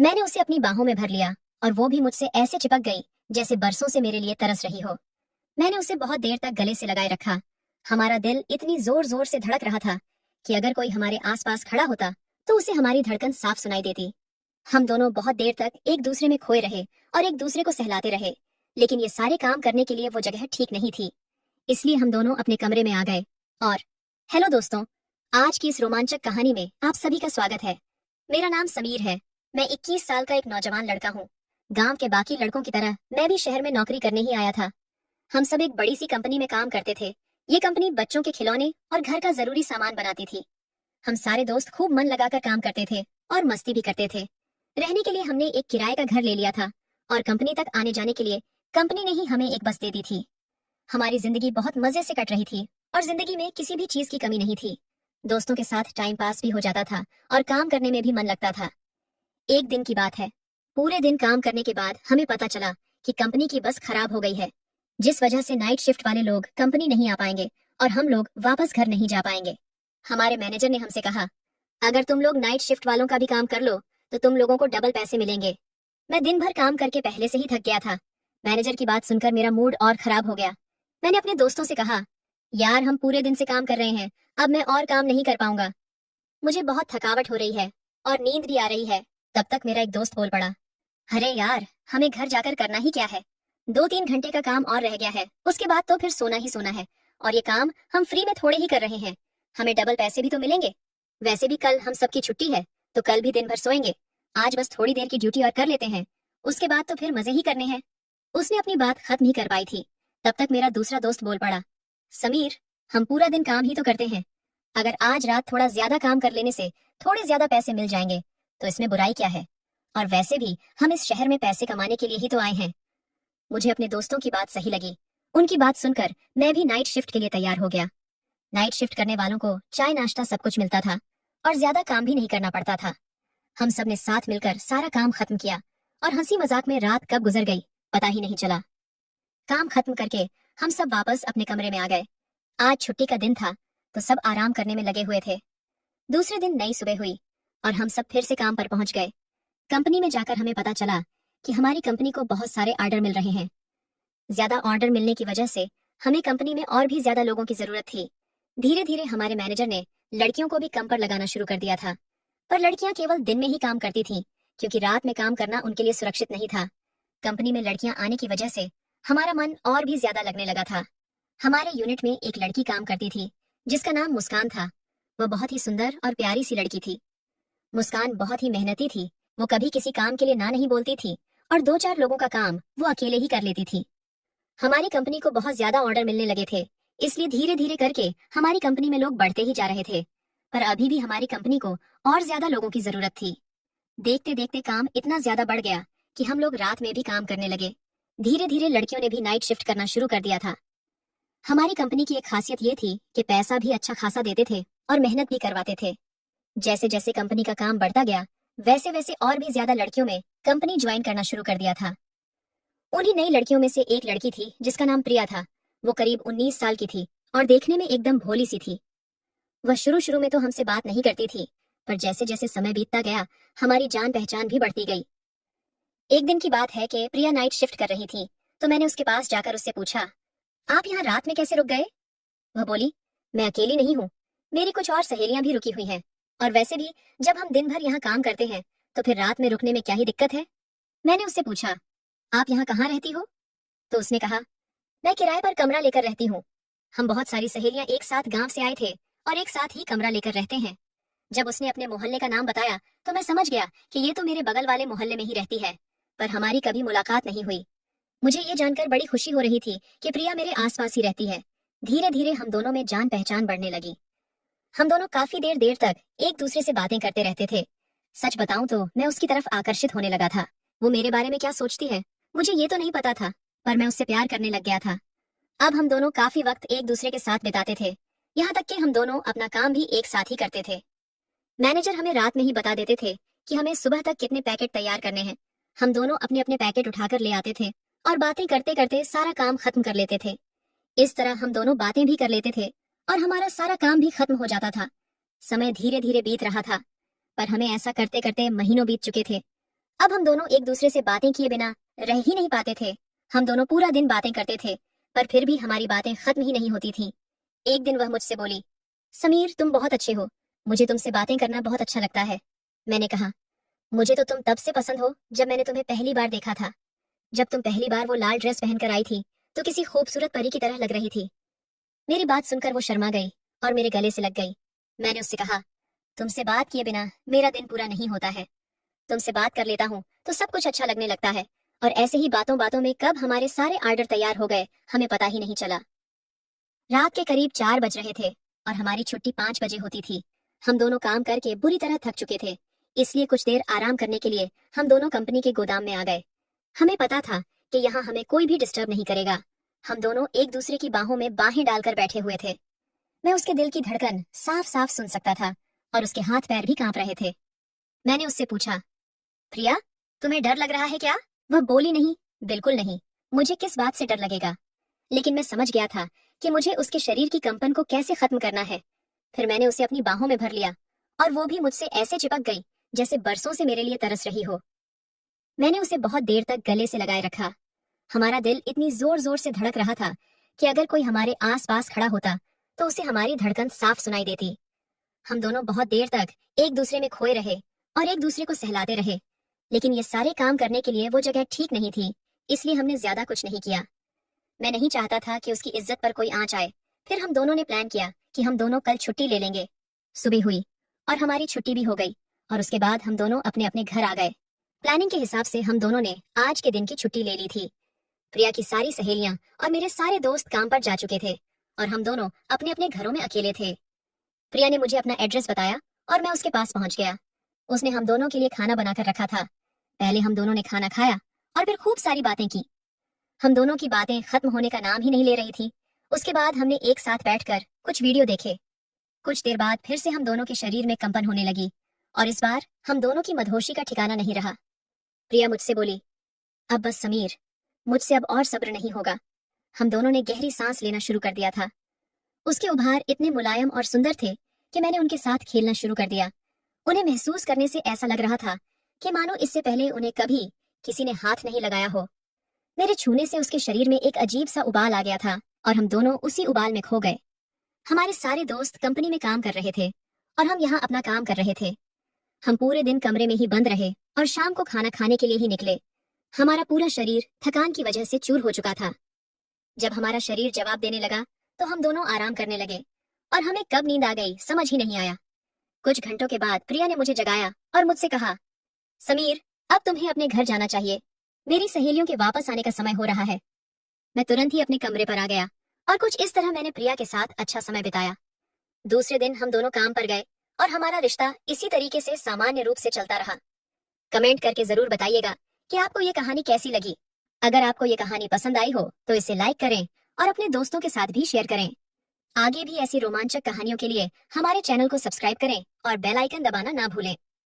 मैंने उसे अपनी बाहों में भर लिया और वो भी मुझसे ऐसे चिपक गई जैसे बरसों से मेरे लिए तरस रही हो। मैंने उसे बहुत देर तक गले से लगाए रखा। हमारा दिल इतनी जोर जोर से धड़क रहा था कि अगर कोई हमारे आसपास खड़ा होता तो उसे हमारी धड़कन साफ सुनाई देती। हम दोनों बहुत देर तक एक दूसरे में खोए रहे और एक दूसरे को सहलाते रहे, लेकिन ये सारे काम करने के लिए वो जगह ठीक नहीं थी। इसलिए हम दोनों अपने कमरे में आ गए और हेलो दोस्तों, आज की इस रोमांचक कहानी में आप सभी का स्वागत है। मेरा नाम समीर है। मैं 21 साल का एक नौजवान लड़का हूँ। गांव के बाकी लड़कों की तरह मैं भी शहर में नौकरी करने ही आया था। हम सब एक बड़ी सी कंपनी में काम करते थे। ये कंपनी बच्चों के खिलौने और घर का जरूरी सामान बनाती थी। हम सारे दोस्त खूब मन लगाकर काम करते थे और मस्ती भी करते थे। रहने के लिए हमने एक किराए का घर ले लिया था और कंपनी तक आने जाने के लिए कंपनी ने ही हमें एक बस दे दी थी। हमारी जिंदगी बहुत मजे से कट रही थी और जिंदगी में किसी भी चीज की कमी नहीं थी। दोस्तों के साथ टाइम पास भी हो जाता था और काम करने में भी मन लगता था। एक दिन की बात है। पूरे दिन काम करने के बाद हमें पता चला कि कंपनी की बस खराब हो गई है, जिस वजह से नाइट शिफ्ट वाले लोग कंपनी नहीं आ पाएंगे और हम लोग वापस घर नहीं जा पाएंगे। हमारे मैनेजर ने हमसे कहा, अगर तुम लोग नाइट शिफ्ट वालों का भी काम कर लो तो तुम लोगों को डबल पैसे मिलेंगे। मैं दिन भर काम करके पहले से ही थक गया था। मैनेजर की बात सुनकर मेरा मूड और खराब हो गया। मैंने अपने दोस्तों से कहा, यार हम पूरे दिन से काम कर रहे हैं, अब मैं और काम नहीं कर पाऊंगा। मुझे बहुत थकावट हो रही है और नींद भी आ रही है। तब तक मेरा एक दोस्त बोल पड़ा, अरे यार, हमें घर जाकर करना ही क्या है, 2-3 घंटे का काम और रह गया है, उसके बाद तो फिर सोना ही सोना है। और ये काम हम फ्री में थोड़े ही कर रहे हैं, हमें डबल पैसे भी तो मिलेंगे। वैसे भी कल हम सबकी छुट्टी है, तो कल भी दिन भर सोएंगे। आज बस थोड़ी देर की ड्यूटी और कर लेते हैं, उसके बाद तो फिर मजे ही करने हैं। उसने अपनी बात खत्म ही कर पाई थी, तब तक मेरा दूसरा दोस्त बोल पड़ा, समीर, हम पूरा दिन काम ही तो करते हैं। अगर आज रात थोड़ा ज्यादा काम कर लेने से थोड़े ज्यादा पैसे मिल जाएंगे तो इसमें बुराई क्या है। और वैसे भी हम इस शहर में पैसे कमाने के लिए ही तो आए हैं। मुझे अपने दोस्तों की बात सही लगी। उनकी बात सुनकर मैं भी नाइट शिफ्ट के लिए तैयार हो गया। नाइट शिफ्ट करने वालों को चाय नाश्ता सब कुछ मिलता था और ज्यादा काम भी नहीं करना पड़ता था। हम सब ने साथ मिलकर सारा काम खत्म किया और हंसी मजाक में रात कब गुजर गई पता ही नहीं चला। काम खत्म करके हम सब वापस अपने कमरे में आ गए। आज छुट्टी का दिन था तो सब आराम करने में लगे हुए थे। दूसरे दिन नई सुबह हुई और हम सब फिर से काम पर पहुंच गए। कंपनी में जाकर हमें पता चला कि हमारी कंपनी को बहुत सारे ऑर्डर मिल रहे हैं। ज्यादा ऑर्डर मिलने की वजह से हमें कंपनी में और भी ज्यादा लोगों की जरूरत थी। धीरे धीरे हमारे मैनेजर ने लड़कियों को भी कम पर लगाना शुरू कर दिया था। पर लड़कियां केवल दिन में ही काम करती थीं, क्योंकि रात में काम करना उनके लिए सुरक्षित नहीं था। कंपनी में लड़कियां आने की वजह से हमारा मन और भी ज्यादा लगने लगा था। हमारे यूनिट में एक लड़की काम करती थी जिसका नाम मुस्कान था। वह बहुत ही सुंदर और प्यारी सी लड़की थी। मुस्कान बहुत ही मेहनती थी। वो कभी किसी काम के लिए ना नहीं बोलती थी और 2-4 लोगों का काम वो अकेले ही कर लेती थी। हमारी कंपनी को बहुत ज्यादा ऑर्डर मिलने लगे थे, इसलिए धीरे धीरे करके हमारी कंपनी में लोग बढ़ते ही जा रहे थे। पर अभी भी हमारी कंपनी को और ज्यादा लोगों की जरूरत थी। देखते देखते काम इतना ज्यादा बढ़ गया कि हम लोग रात में भी काम करने लगे। धीरे धीरे लड़कियों ने भी नाइट शिफ्ट करना शुरू कर दिया था। हमारी कंपनी की एक खासियत ये थी कि पैसा भी अच्छा खासा देते थे और मेहनत भी करवाते थे। जैसे जैसे कंपनी का काम बढ़ता गया वैसे वैसे और भी ज्यादा लड़कियों में कंपनी ज्वाइन करना शुरू कर दिया था। उन्हीं नई लड़कियों में से एक लड़की थी जिसका नाम प्रिया था। वो करीब 19 साल की थी और देखने में एकदम भोली सी थी। वह शुरू शुरू में तो हमसे बात नहीं करती थी, पर जैसे जैसे समय बीतता गया हमारी जान पहचान भी बढ़ती गई। एक दिन की बात है कि प्रिया नाइट शिफ्ट कर रही थी, तो मैंने उसके पास जाकर उससे पूछा, आप यहाँ रात में कैसे रुक गए? वह बोली, मैं अकेली नहीं हूँ, मेरी कुछ और सहेलियां भी रुकी हुई हैं। और वैसे भी जब हम दिन भर यहाँ काम करते हैं तो फिर रात में रुकने में क्या ही दिक्कत है। मैंने उससे पूछा, आप यहाँ कहाँ रहती हो? तो उसने कहा, मैं किराए पर कमरा लेकर रहती हूँ। हम बहुत सारी सहेलियां एक साथ गांव से आए थे और एक साथ ही कमरा लेकर रहते हैं। जब उसने अपने मोहल्ले का नाम बताया तो मैं समझ गया कि ये तो मेरे बगल वाले मोहल्ले में ही रहती है, पर हमारी कभी मुलाकात नहीं हुई। मुझे ये जानकर बड़ी खुशी हो रही थी कि प्रिया मेरे आसपास ही रहती है। धीरे धीरे हम दोनों में जान पहचान बढ़ने लगी। हम दोनों काफी देर देर तक एक दूसरे से बातें करते रहते थे। सच बताऊं तो मैं उसकी तरफ आकर्षित होने लगा था। वो मेरे बारे में क्या सोचती है मुझे ये तो नहीं पता था, पर मैं उससे प्यार करने लग गया था। अब हम दोनों काफी वक्त एक दूसरे के साथ बिताते थे, यहाँ तक कि हम दोनों अपना काम भी एक साथ ही करते थे। मैनेजर हमें रात में ही बता देते थे कि हमें सुबह तक कितने पैकेट तैयार करने हैं। हम दोनों अपने अपने पैकेट उठाकर ले आते थे और बातें करते करते सारा काम खत्म कर लेते थे। इस तरह हम दोनों बातें भी कर लेते थे और हमारा सारा काम भी खत्म हो जाता था। समय धीरे धीरे बीत रहा था, पर हमें ऐसा करते करते महीनों बीत चुके थे। अब हम दोनों एक दूसरे से बातें किए बिना रह ही नहीं पाते थे। हम दोनों पूरा दिन बातें करते थे, पर फिर भी हमारी बातें खत्म ही नहीं होती थीं। एक दिन वह मुझसे बोली, समीर तुम बहुत अच्छे हो, मुझे तुमसे बातें करना बहुत अच्छा लगता है। मैंने कहा, मुझे तो तुम तब से पसंद हो जब मैंने तुम्हें पहली बार देखा था। जब तुम पहली बार वो लाल ड्रेस पहनकर आई थी तो किसी खूबसूरत परी की तरह लग रही थी। मेरी बात सुनकर वो शर्मा गई और मेरे गले से लग गई। मैंने उससे कहा, तुमसे बात किए बिना मेरा दिन पूरा नहीं होता है। तुमसे बात कर लेता हूँ तो सब कुछ अच्छा लगने लगता है, और ऐसे ही बातों बातों में कब हमारे सारे आर्डर तैयार हो गए हमें पता ही नहीं चला। रात के करीब 4 बज रहे थे और हमारी छुट्टी 5 बजे होती थी। हम दोनों काम करके बुरी तरह थक चुके थे, इसलिए कुछ देर आराम करने के लिए हम दोनों कंपनी के गोदाम में आ गए। हमें पता था कि यहाँ हमें कोई भी डिस्टर्ब नहीं करेगा। हम दोनों एक दूसरे की बाहों में बाहें डालकर बैठे हुए थे। मैं उसके दिल की धड़कन साफ साफ सुन सकता था और उसके हाथ पैर भी कांप रहे थे। मैंने उससे पूछा, प्रिया, तुम्हें डर लग रहा है क्या? वह बोली, नहीं, बिल्कुल नहीं। मुझे किस बात से डर लगेगा? लेकिन मैं समझ गया था कि मुझे उसके शरीर की कंपन को कैसे खत्म करना है। फिर मैंने उसे अपनी बाहों में भर लिया और वो भी मुझसे ऐसे चिपक गई जैसे बरसों से मेरे लिए तरस रही हो। मैंने उसे बहुत देर तक गले से लगाए रखा। हमारा दिल इतनी जोर जोर से धड़क रहा था कि अगर कोई हमारे आस पास खड़ा होता तो उसे हमारी धड़कन साफ सुनाई देती। हम दोनों बहुत देर तक एक दूसरे में खोए रहे और एक दूसरे को सहलाते रहे, लेकिन ये सारे काम करने के लिए वो जगह ठीक नहीं थी, इसलिए हमने ज्यादा कुछ नहीं किया। मैं नहीं चाहता था कि उसकी इज्जत पर कोई आंच आए। फिर हम दोनों ने प्लान किया कि हम दोनों कल छुट्टी ले लेंगे। सुबह हुई और हमारी छुट्टी भी हो गई और उसके बाद हम दोनों अपने अपने घर आ गए। प्लानिंग के हिसाब से हम दोनों ने आज के दिन की छुट्टी ले ली थी। प्रिया की सारी सहेलियां और मेरे सारे दोस्त काम पर जा चुके थे और हम दोनों अपने अपने घरों में अकेले थे। प्रिया ने मुझे अपना एड्रेस बताया और मैं उसके पास पहुंच गया। उसने हम दोनों के लिए खाना बनाकर रखा था। पहले हम दोनों ने खाना खाया और फिर खूब सारी बातें की। हम दोनों की बातें खत्म होने का नाम ही नहीं ले रही थी। उसके बाद हमने एक साथ बैठकर कुछ वीडियो देखे। कुछ देर बाद फिर से हम दोनों के शरीर में कंपन होने लगी और इस बार हम दोनों की मदहोशी का ठिकाना नहीं रहा। प्रिया मुझसे बोली, अब बस समीर, मुझसे अब और सब्र नहीं होगा। हम दोनों ने गहरी सांस लेना शुरू कर दिया था। उसके उभार इतने मुलायम और सुंदर थे कि मैंने उनके साथ खेलना शुरू कर दिया। उन्हें महसूस करने से ऐसा लग रहा था कि मानो इससे पहले उन्हें कभी किसी ने हाथ नहीं लगाया हो। मेरे छूने से उसके शरीर में एक अजीब सा उबाल आ गया था और हम दोनों उसी उबाल में खो गए। हमारे सारे दोस्त कंपनी में काम कर रहे थे और हम यहाँ अपना काम कर रहे थे। हम पूरे दिन कमरे में ही बंद रहे और शाम को खाना खाने के लिए ही निकले। हमारा पूरा शरीर थकान की वजह से चूर हो चुका था। जब हमारा शरीर जवाब देने लगा तो हम दोनों आराम करने लगे और हमें कब नींद आ गई समझ ही नहीं आया। कुछ घंटों के बाद प्रिया ने मुझे जगाया और मुझसे कहा, समीर, अब तुम्हें अपने घर जाना चाहिए। मेरी सहेलियों के वापस आने का समय हो रहा है। मैं तुरंत ही अपने कमरे पर आ गया और कुछ इस तरह मैंने प्रिया के साथ अच्छा समय बिताया। दूसरे दिन हम दोनों काम पर गए और हमारा रिश्ता इसी तरीके से सामान्य रूप से चलता रहा। कमेंट करके जरूर बताइएगा कि आपको ये कहानी कैसी लगी। अगर आपको ये कहानी पसंद आई हो तो इसे लाइक करें और अपने दोस्तों के साथ भी शेयर करें। आगे भी ऐसी रोमांचक कहानियों के लिए हमारे चैनल को सब्सक्राइब करें और बेल आइकन दबाना ना भूलें।